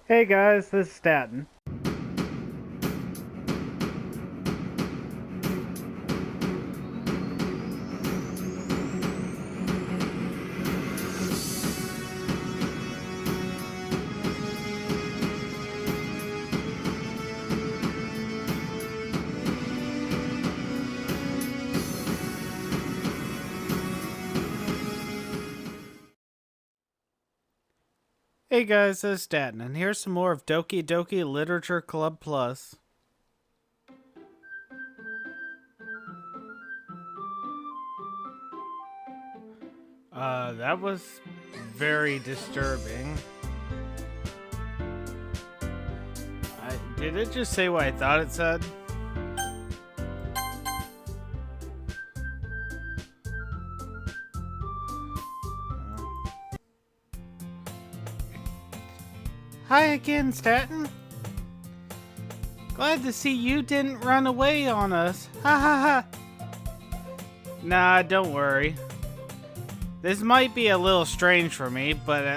Hey guys, this is Staten. Hey guys, this is Staten, and here's some more of Doki Doki Literature Club Plus. That was very disturbing. Did it just say what I thought it said? Hi again, Staten. Glad to see you didn't run away on us. Ha ha ha. Nah, don't worry. This might be a little strange for me, but I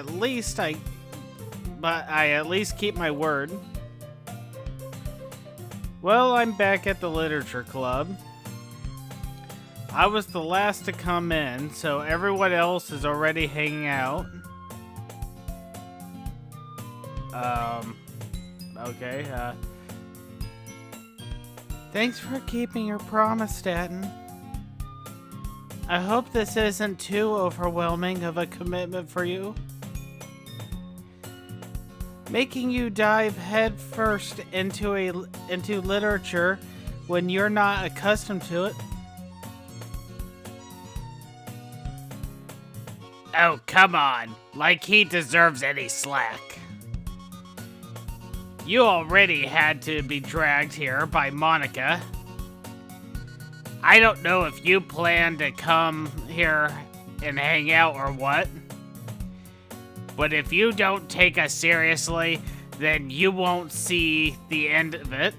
at least keep my word. Well, I'm back at the literature club. I was the last to come in, so everyone else is already hanging out. Okay, thanks for keeping your promise, Staten. I hope this isn't too overwhelming of a commitment for you. Making you dive headfirst into literature when you're not accustomed to it. Oh, come on. Like he deserves any slack. You already had to be dragged here by Monica. I don't know if you plan to come here and hang out or what. But if you don't take us seriously, then you won't see the end of it.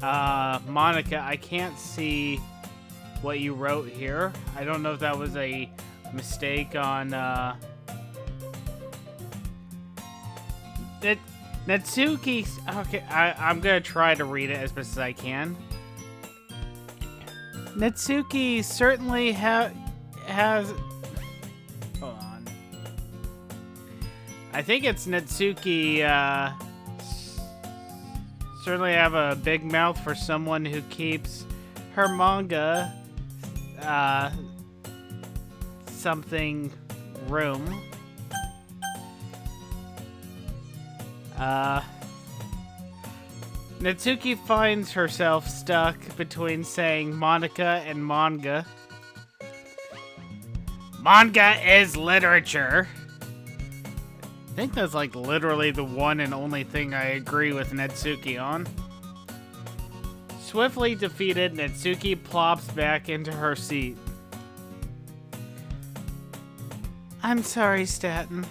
Monica, I can't see what you wrote here. I don't know if that was a mistake on, Natsuki. Okay, I'm gonna try to read it as best as I can. Natsuki certainly has. Hold on. I think it's Natsuki. Certainly have a big mouth for someone who keeps her manga. Something room. Natsuki finds herself stuck between saying Monica and manga. Manga is literature. I think that's like literally the one and only thing I agree with Natsuki on. Swiftly defeated, Natsuki plops back into her seat. I'm sorry, Staten.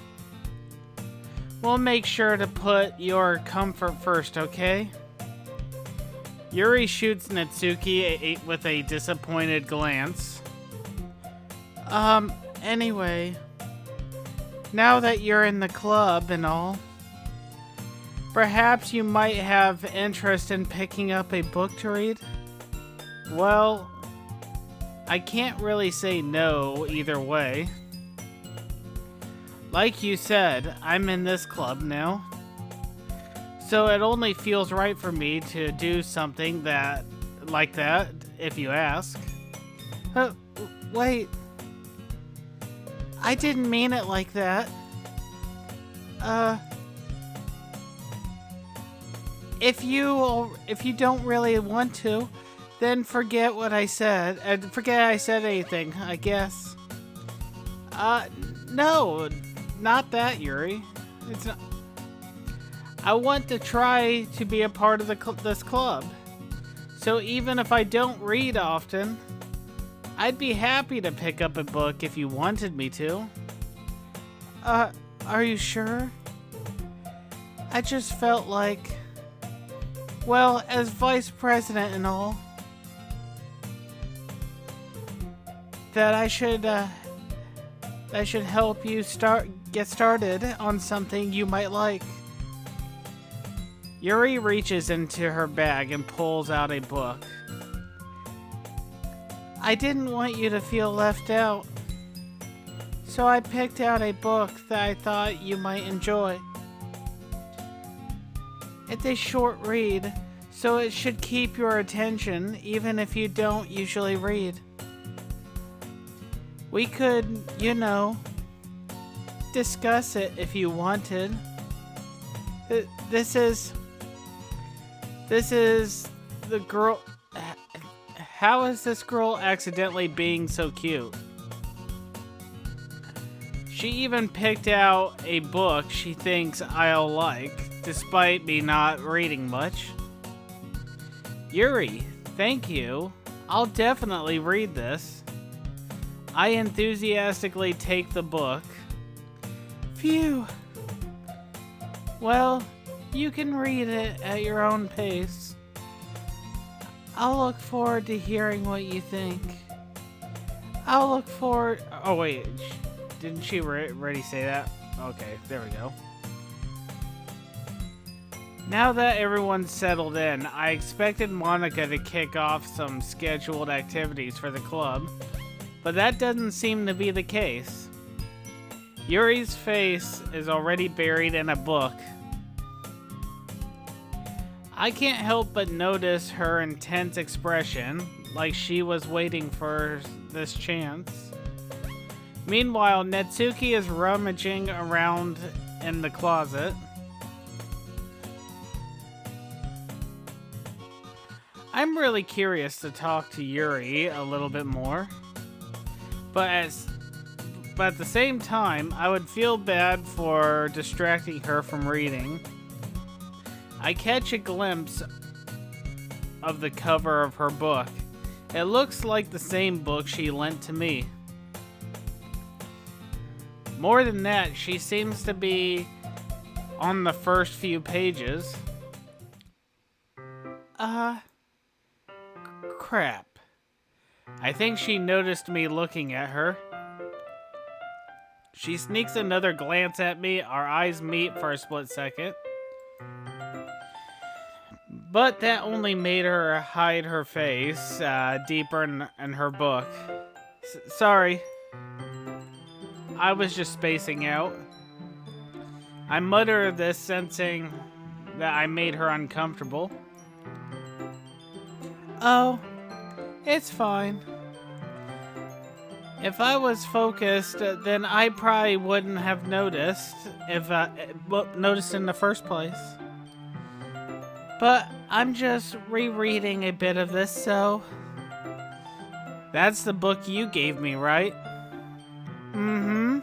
We'll make sure to put your comfort first, okay? Yuri shoots Natsuki with a disappointed glance. Anyway. Now that you're in the club and all, perhaps you might have interest in picking up a book to read? Well, I can't really say no either way. Like you said, I'm in this club now. So it only feels right for me to do something like that, if you ask. Wait. I didn't mean it like that. If you don't really want to, then forget what I said. Forget I said anything, I guess. No. Not that, Yuri. It's not. I want to try to be a part of this club. So even if I don't read often, I'd be happy to pick up a book if you wanted me to. Are you sure? I just felt like, well, as vice president and all, that I should that should help you get started on something you might like. Yuri reaches into her bag and pulls out a book. I didn't want you to feel left out, so I picked out a book that I thought you might enjoy. It's a short read, so it should keep your attention even if you don't usually read. We could, discuss it if you wanted. This is the girl. How is this girl accidentally being so cute? She even picked out a book she thinks I'll like, despite me not reading much. Yuri, thank you. I'll definitely read this. I enthusiastically take the book. Phew. Well, you can read it at your own pace. I'll look forward to hearing what you think. I'll look forward... Oh, wait. Didn't she already say that? Okay, there we go. Now that everyone's settled in, I expected Monica to kick off some scheduled activities for the club, but that doesn't seem to be the case. Yuri's face is already buried in a book. I can't help but notice her intense expression, like she was waiting for this chance. Meanwhile, Netsuki is rummaging around in the closet. I'm really curious to talk to Yuri a little bit more, but at the same time, I would feel bad for distracting her from reading. I catch a glimpse of the cover of her book. It looks like the same book she lent to me. More than that, she seems to be on the first few pages. Crap. I think she noticed me looking at her. She sneaks another glance at me. Our eyes meet for a split second. But that only made her hide her face deeper in her book. Sorry. I was just spacing out. I mutter this, sensing that I made her uncomfortable. Oh, it's fine. If I was focused, then I probably wouldn't have noticed noticed in the first place. But I'm just rereading a bit of this, so... That's the book you gave me, right? Mm-hmm.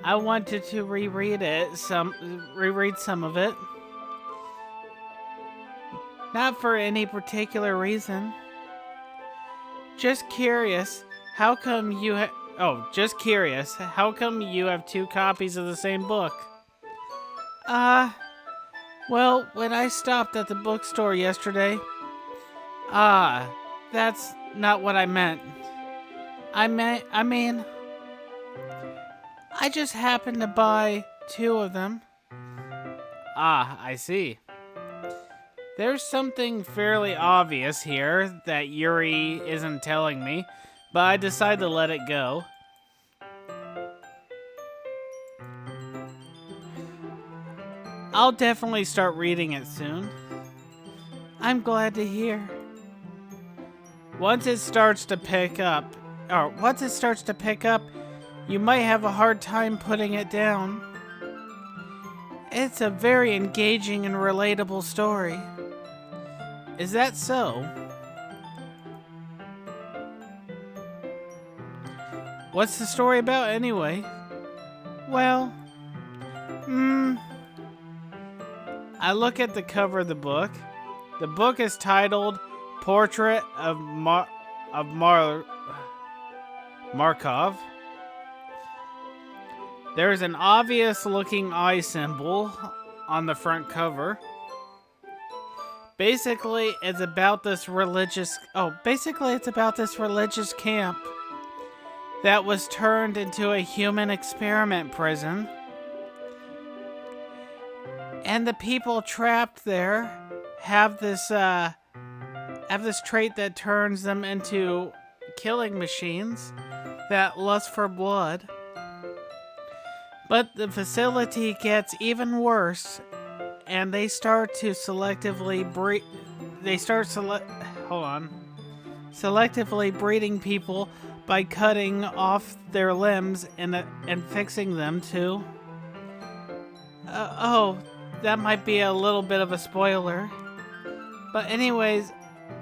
I wanted to reread some of it. Not for any particular reason. Just curious, how come you have two copies of the same book? Well, when I stopped at the bookstore yesterday... that's not what I meant. I mean... I just happened to buy 2 of them. I see. There's something fairly obvious here that Yuri isn't telling me, but I decide to let it go. I'll definitely start reading it soon. I'm glad to hear. Once it starts to pick up, you might have a hard time putting it down. It's a very engaging and relatable story. Is that so? What's the story about anyway? Well, I look at the cover of the book. The book is titled Portrait of Markov. There's an obvious looking eye symbol on the front cover. Basically, it's about this religious camp. that was turned into a human experiment prison. And the people trapped there have this trait that turns them into killing machines that lust for blood. But the facility gets even worse, and they start to selectively breed. Selectively breeding people by cutting off their limbs and fixing them too. That might be a little bit of a spoiler. But anyways,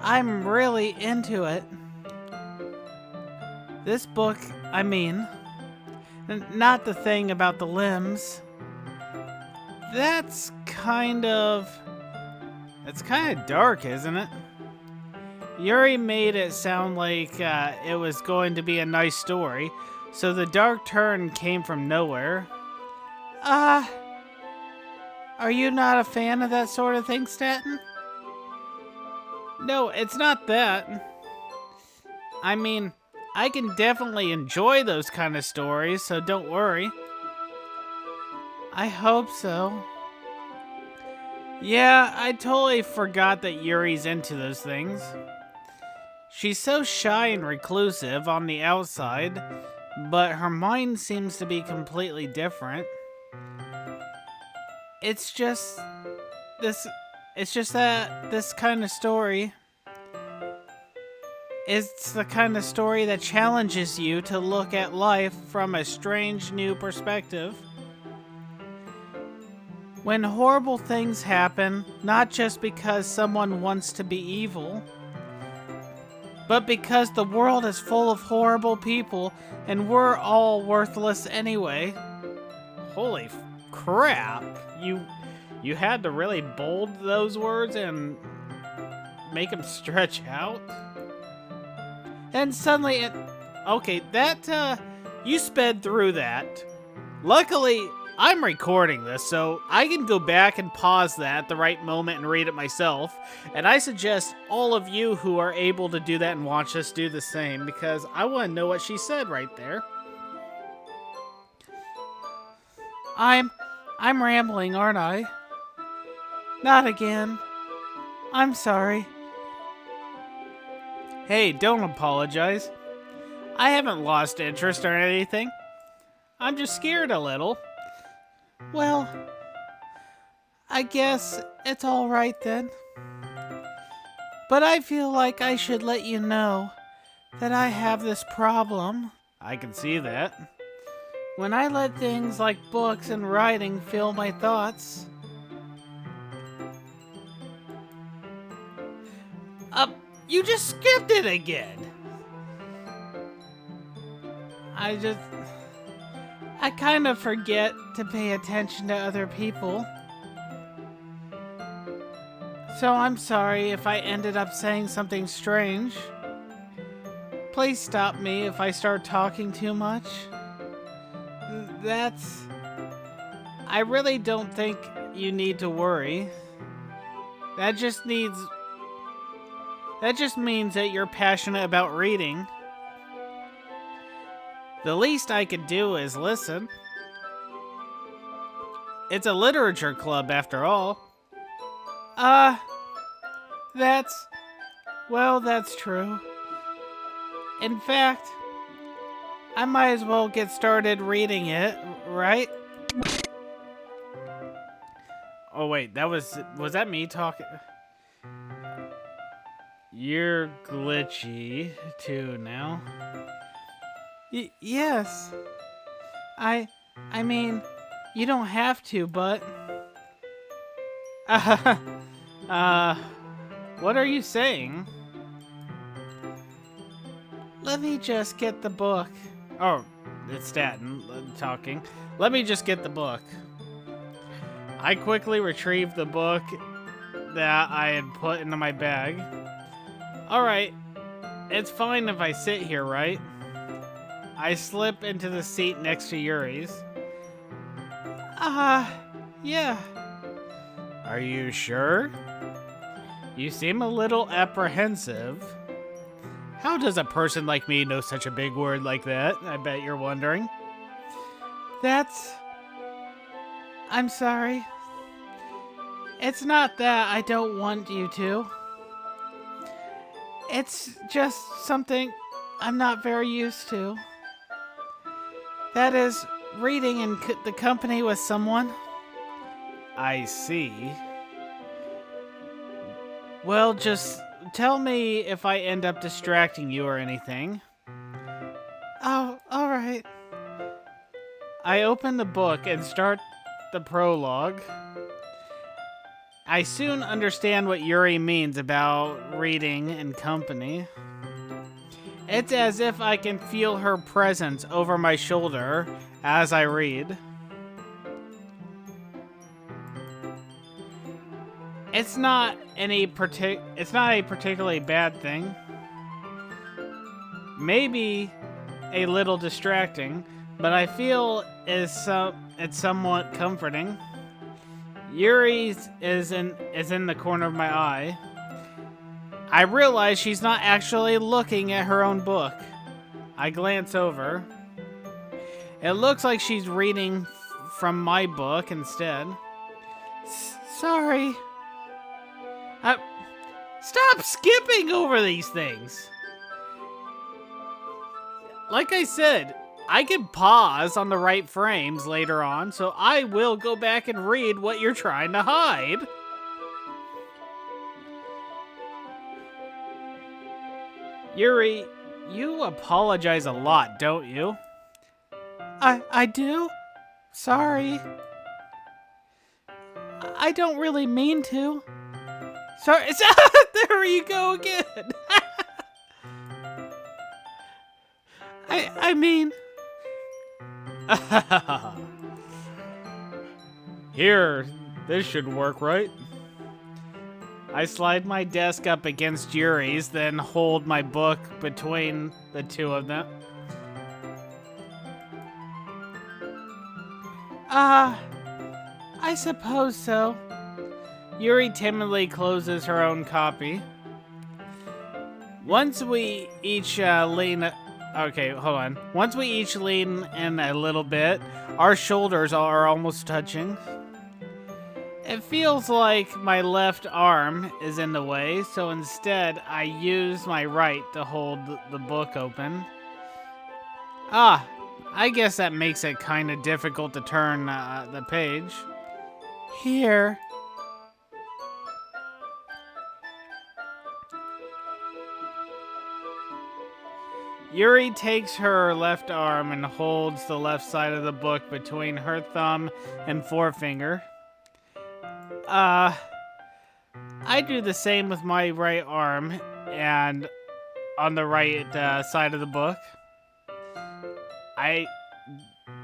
I'm really into it. This book, I mean, not the thing about the limbs. That's kind of dark, isn't it? Yuri made it sound like it was going to be a nice story, so the dark turn came from nowhere. Are you not a fan of that sort of thing, Staten? No, it's not that. I mean, I can definitely enjoy those kind of stories, so don't worry. I hope so. Yeah, I totally forgot that Yuri's into those things. She's so shy and reclusive on the outside, but her mind seems to be completely different. It's just that this kind of story, it's the kind of story that challenges you to look at life from a strange new perspective. When horrible things happen, not just because someone wants to be evil, but because the world is full of horrible people and we're all worthless anyway. Holy crap. You had to really bold those words and make them stretch out? And suddenly you sped through that. Luckily, I'm recording this, so I can go back and pause that at the right moment and read it myself. And I suggest all of you who are able to do that and watch us do the same, because I want to know what she said right there. I'm rambling, aren't I? Not again. I'm sorry. Hey, don't apologize. I haven't lost interest or anything. I'm just scared a little. Well, I guess it's all right then. But I feel like I should let you know that I have this problem. I can see that. When I let things like books and writing fill my thoughts. You just skipped it again. I kind of forget to pay attention to other people. So I'm sorry if I ended up saying something strange. Please stop me if I start talking too much. I really don't think you need to worry. That just means that you're passionate about reading. The least I could do is listen. It's a literature club after all. That's true. In fact, I might as well get started reading it, right? Oh wait, was that me talking? You're glitchy too now. Yes. I mean, you don't have to, but what are you saying? Let me just get the book. Oh, it's Staten talking. Let me just get the book. I quickly retrieved the book that I had put into my bag. Alright, it's fine if I sit here, right? I slip into the seat next to Yuri's. Yeah. Are you sure? You seem a little apprehensive. How does a person like me know such a big word like that? I bet you're wondering. I'm sorry. It's not that I don't want you to. It's just something I'm not very used to. That is, reading in the company with someone. I see. Well, just tell me if I end up distracting you or anything. Oh, alright. I open the book and start the prologue. I soon understand what Yuri means about reading in company. It's as if I can feel her presence over my shoulder as I read. It's not a particularly bad thing. Maybe a little distracting, but I feel it's somewhat comforting. Yuri's is in the corner of my eye. I realize she's not actually looking at her own book. I glance over. It looks like she's reading from my book instead. Sorry. Stop skipping over these things. Like I said, I can pause on the right frames later on, so I will go back and read what you're trying to hide. Yuri, you apologize a lot, don't you? I do? Sorry. I don't really mean to. Sorry. There you go again. I mean... Here, this should work, right? I slide my desk up against Yuri's, then hold my book between the two of them. I suppose so. Yuri timidly closes her own copy. Once we each lean... Okay, hold on. Once we each lean in a little bit, our shoulders are almost touching. It feels like my left arm is in the way, so instead I use my right to hold the book open. I guess that makes it kind of difficult to turn the page. Here. Yuri takes her left arm and holds the left side of the book between her thumb and forefinger. I do the same with my right arm and on the right side of the book.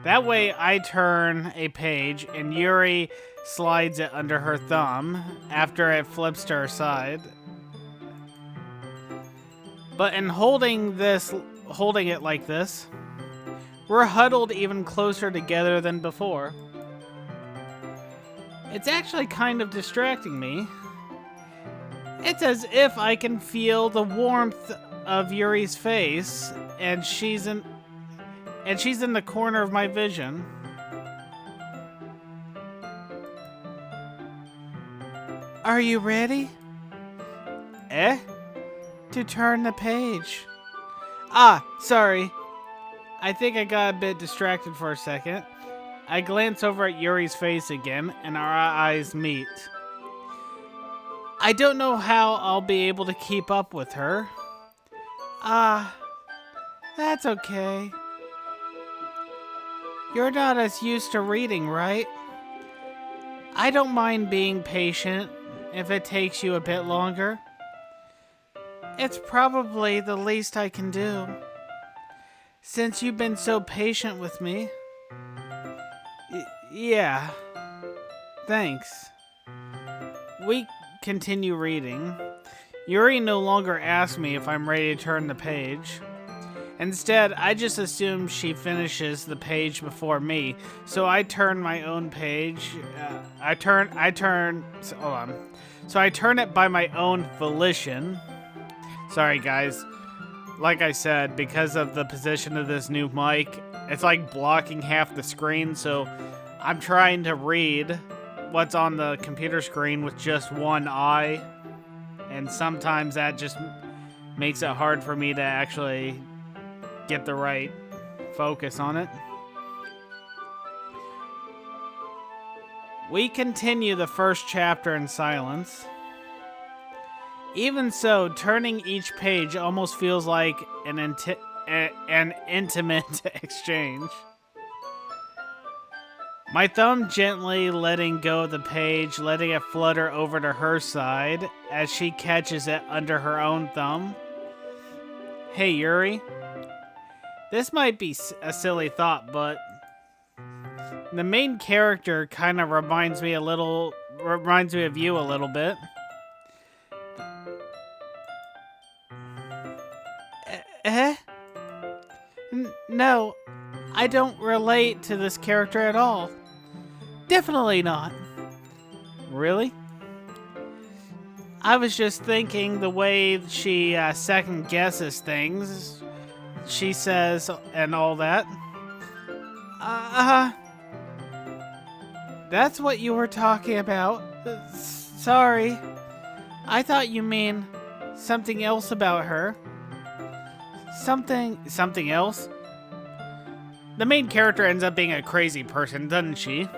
That way I turn a page and Yuri slides it under her thumb after it flips to her side. But in holding it like this, we're huddled even closer together than before. It's actually kind of distracting me. It's as if I can feel the warmth of Yuri's face, and she's in the corner of my vision. Are you ready? To turn the page. Sorry. I think I got a bit distracted for a second. I glance over at Yuri's face again, and our eyes meet. I don't know how I'll be able to keep up with her. That's okay. You're not as used to reading, right? I don't mind being patient if it takes you a bit longer. It's probably the least I can do, since you've been so patient with me. Yeah. Thanks. We continue reading. Yuri no longer asks me if I'm ready to turn the page. Instead, I just assume she finishes the page before me, so I turn my own page. Hold on. So I turn it by my own volition. Sorry, guys. like I said, because of the position of this new mic, it's like blocking half the screen, so I'm trying to read what's on the computer screen with just one eye, and sometimes that just makes it hard for me to actually get the right focus on it. We continue the first chapter in silence. Even so, turning each page almost feels like an intimate exchange. My thumb gently letting go of the page, letting it flutter over to her side as she catches it under her own thumb. Hey, Yuri. This might be a silly thought, but the main character kind of reminds me of you a little bit. No, I don't relate to this character at all. Definitely not. Really? I was just thinking the way she second guesses things, she says, and all that. That's what you were talking about. Sorry. I thought you mean something else about her. Something else? The main character ends up being a crazy person, doesn't she?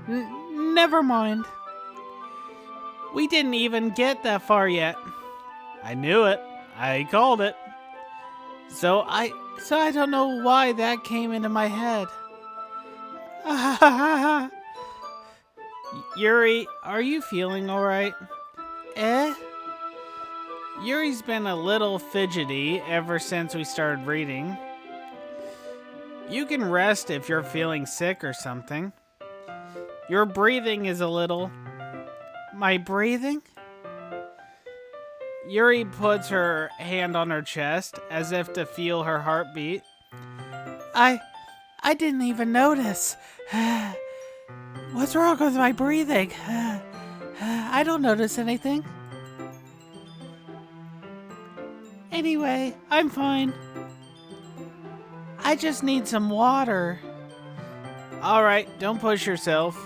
Never mind. We didn't even get that far yet. I knew it. I called it. So I don't know why that came into my head. Yuri, are you feeling alright? Yuri's been a little fidgety ever since we started reading. You can rest if you're feeling sick or something. Your breathing is a little... My breathing? Yuri puts her hand on her chest as if to feel her heartbeat. I didn't even notice. What's wrong with my breathing? I don't notice anything. Anyway, I'm fine. I just need some water. Alright, don't push yourself.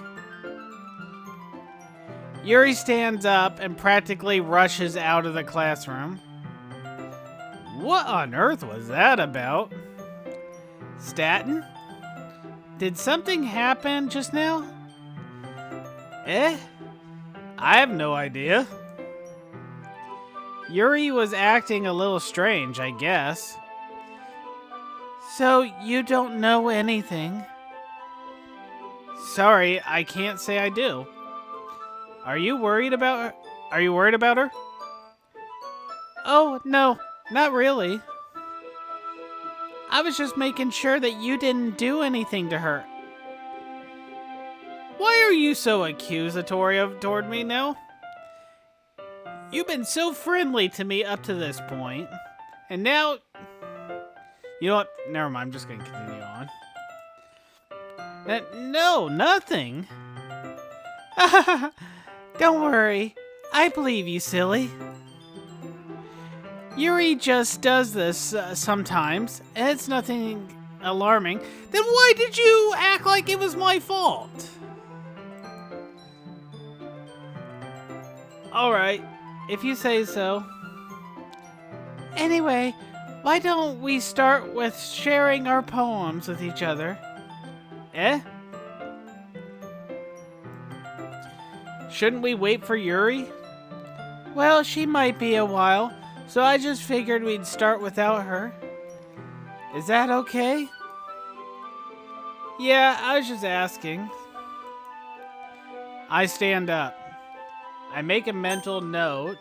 Yuri stands up and practically rushes out of the classroom. What on earth was that about? Staten? Did something happen just now? I have no idea. Yuri was acting a little strange, I guess. So you don't know anything? Sorry, I can't say I do. Are you worried about her? Oh, no, not really. I was just making sure that you didn't do anything to her. Why are you so accusatory toward me now? You've been so friendly to me up to this point, and now... You know what? Never mind, I'm just gonna continue on. No, nothing. Don't worry. I believe you, silly. Yuri just does this sometimes, and it's nothing alarming. Then why did you act like it was my fault? Alright, if you say so. Anyway, why don't we start with sharing our poems with each other? Shouldn't we wait for Yuri? Well, she might be a while, so I just figured we'd start without her. Is that okay? Yeah, I was just asking. I stand up. I make a mental note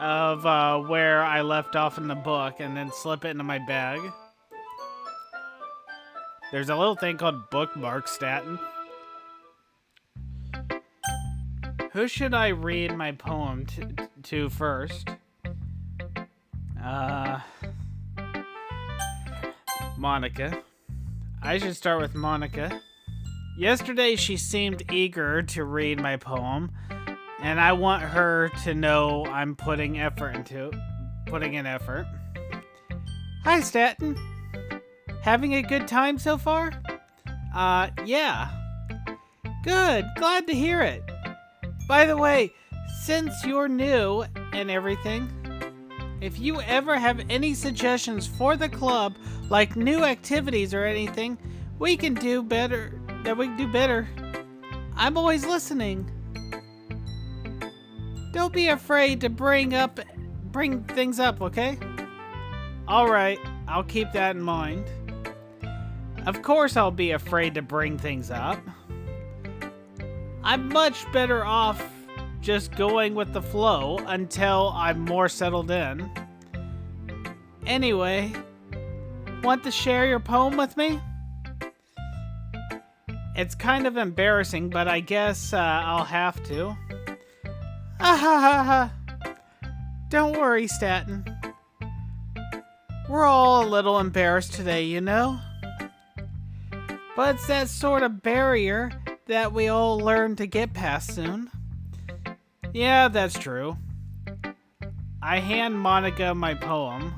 of where I left off in the book and then slip it into my bag. There's a little thing called bookmark, Staten. Who should I read my poem to first? Monica. I should start with Monica. Yesterday she seemed eager to read my poem, and I want her to know I'm putting effort into it. putting in effort. Hi, Staten. Having a good time so far? Yeah. Good, glad to hear it. By the way, since you're new and everything, if you ever have any suggestions for the club, like new activities or anything, we can do better. I'm always listening. Don't be afraid to bring things up, okay? Alright, I'll keep that in mind. Of course I'll be afraid to bring things up. I'm much better off just going with the flow until I'm more settled in. Anyway, want to share your poem with me? It's kind of embarrassing, but I guess I'll have to. Ah ha ha ha. Don't worry, Staten. We're all a little embarrassed today, you know? But it's that sort of barrier that we all learn to get past soon. Yeah, that's true. I hand Monica my poem.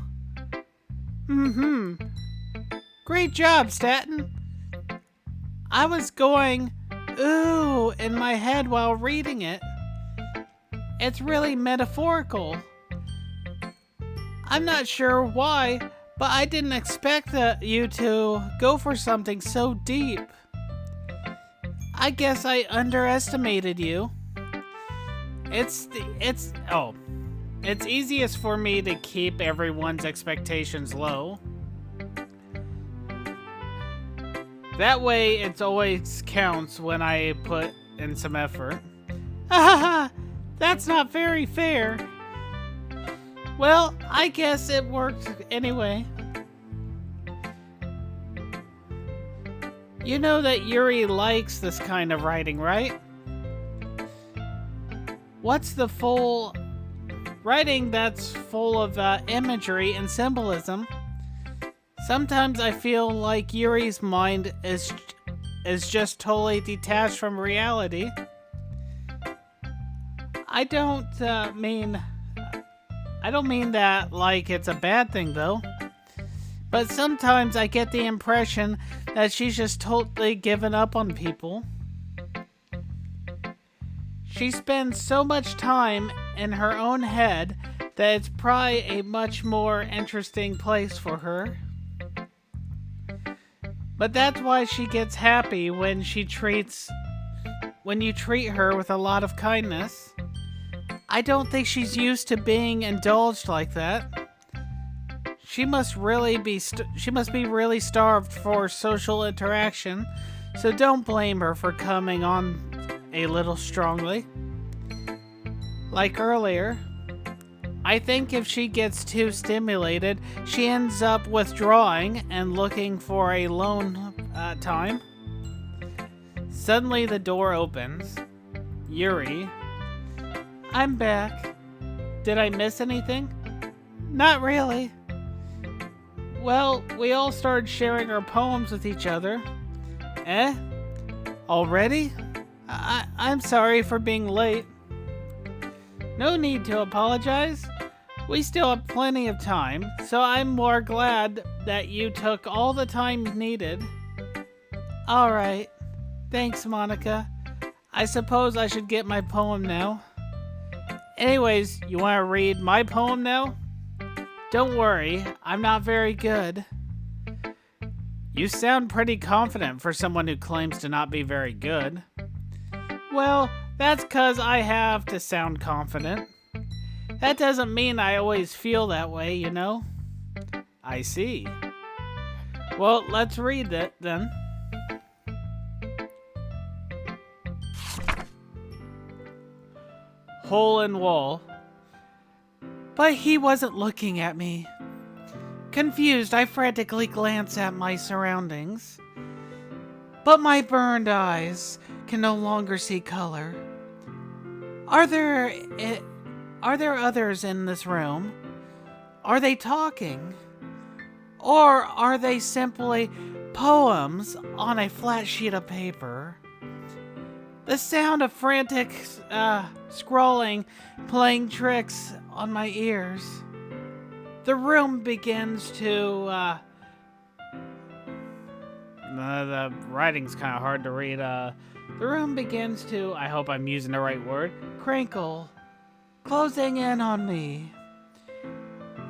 Great job, Staten. I was going, ooh, in my head while reading it. It's really metaphorical. I'm not sure why, but I didn't expect you to go for something so deep. I guess I underestimated you. It's easiest for me to keep everyone's expectations low. That way, it always counts when I put in some effort. Haha, that's not very fair. Well, I guess it worked anyway. You know that Yuri likes this kind of writing, right? What's the full writing that's full of imagery and symbolism? Sometimes I feel like Yuri's mind is just totally detached from reality. I don't mean that like it's a bad thing though. But sometimes I get the impression that she's just totally given up on people. She spends so much time in her own head that it's probably a much more interesting place for her. But that's why she gets happy when you treat her with a lot of kindness. I don't think she's used to being indulged like that. She must be really starved for social interaction, so don't blame her for coming on a little strongly. Like earlier, I think if she gets too stimulated, she ends up withdrawing and looking for a lone time. Suddenly the door opens. Yuri. I'm back. Did I miss anything? Not really. Well, we all started sharing our poems with each other. Eh? Already? I'm sorry for being late. No need to apologize. We still have plenty of time, so I'm more glad that you took all the time needed. Alright. Thanks, Monica. I suppose I should get my poem now. Anyways, you want to read my poem now? Don't worry, I'm not very good. You sound pretty confident for someone who claims to not be very good. Well, that's 'cause I have to sound confident. That doesn't mean I always feel that way, you know? I see. Well, let's read it then. Hole in wall. But he wasn't looking at me. Confused, I frantically glanced at my surroundings. But my burned eyes can no longer see color. Are there others in this room? Are they talking? Or are they simply poems on a flat sheet of paper? The sound of frantic scrawling playing tricks on my ears. The room begins to, the writing's kind of hard to read. The room begins to, I hope I'm using the right word, crinkle, closing in on me.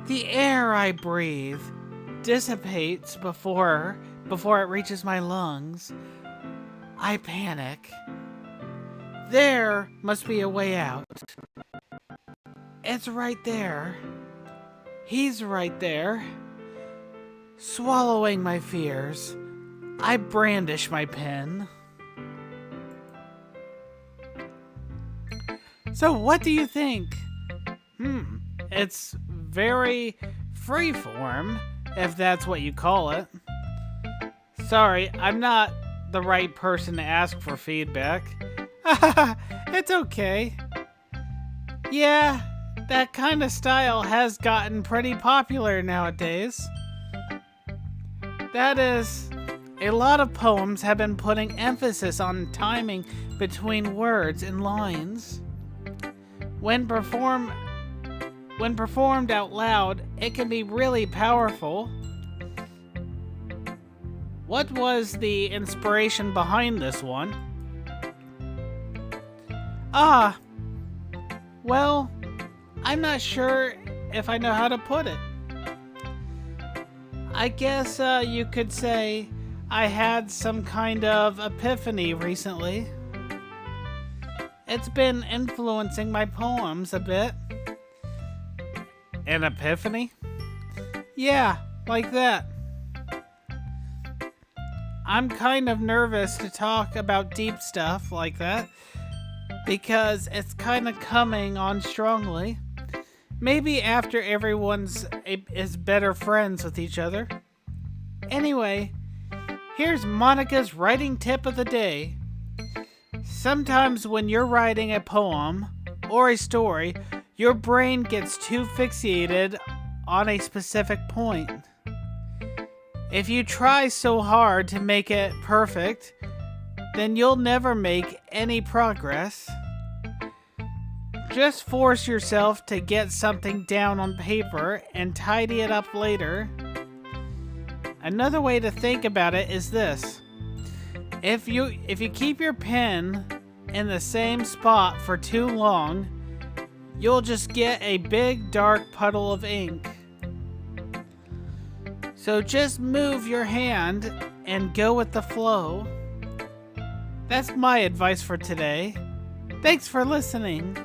The air I breathe dissipates before it reaches my lungs. I panic. There must be a way out. It's right there. He's right there. Swallowing my fears, I brandish my pen. So what do you think? It's very freeform, if that's what you call it. Sorry, I'm not the right person to ask for feedback. It's okay. Yeah, that kind of style has gotten pretty popular nowadays. That is, a lot of poems have been putting emphasis on timing between words and lines. When performed out loud, it can be really powerful. What was the inspiration behind this one? Well, I'm not sure if I know how to put it. I guess you could say I had some kind of epiphany recently. It's been influencing my poems a bit. An epiphany? Yeah, like that. I'm kind of nervous to talk about deep stuff like that because it's kind of coming on strongly. Maybe after everyone is better friends with each other. Anyway, here's Monica's writing tip of the day. Sometimes when you're writing a poem or a story, your brain gets too fixated on a specific point. If you try so hard to make it perfect, then you'll never make any progress. Just force yourself to get something down on paper and tidy it up later. Another way to think about it is this. If you keep your pen in the same spot for too long, you'll just get a big dark puddle of ink. So just move your hand and go with the flow. That's my advice for today. Thanks for listening.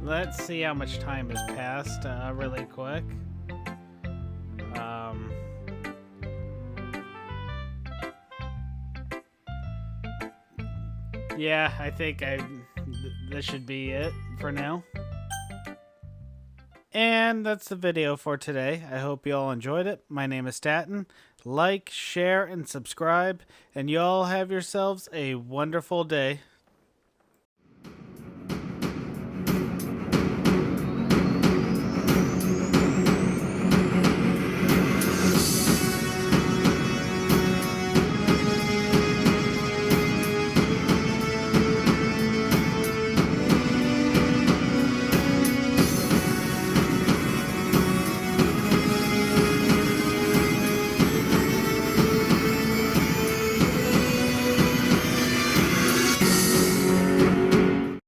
Let's see how much time has passed really quick. Yeah, I think this should be it for now. And that's the video for today. I hope you all enjoyed it. My name is Staten. Like, share, and subscribe. And you all have yourselves a wonderful day.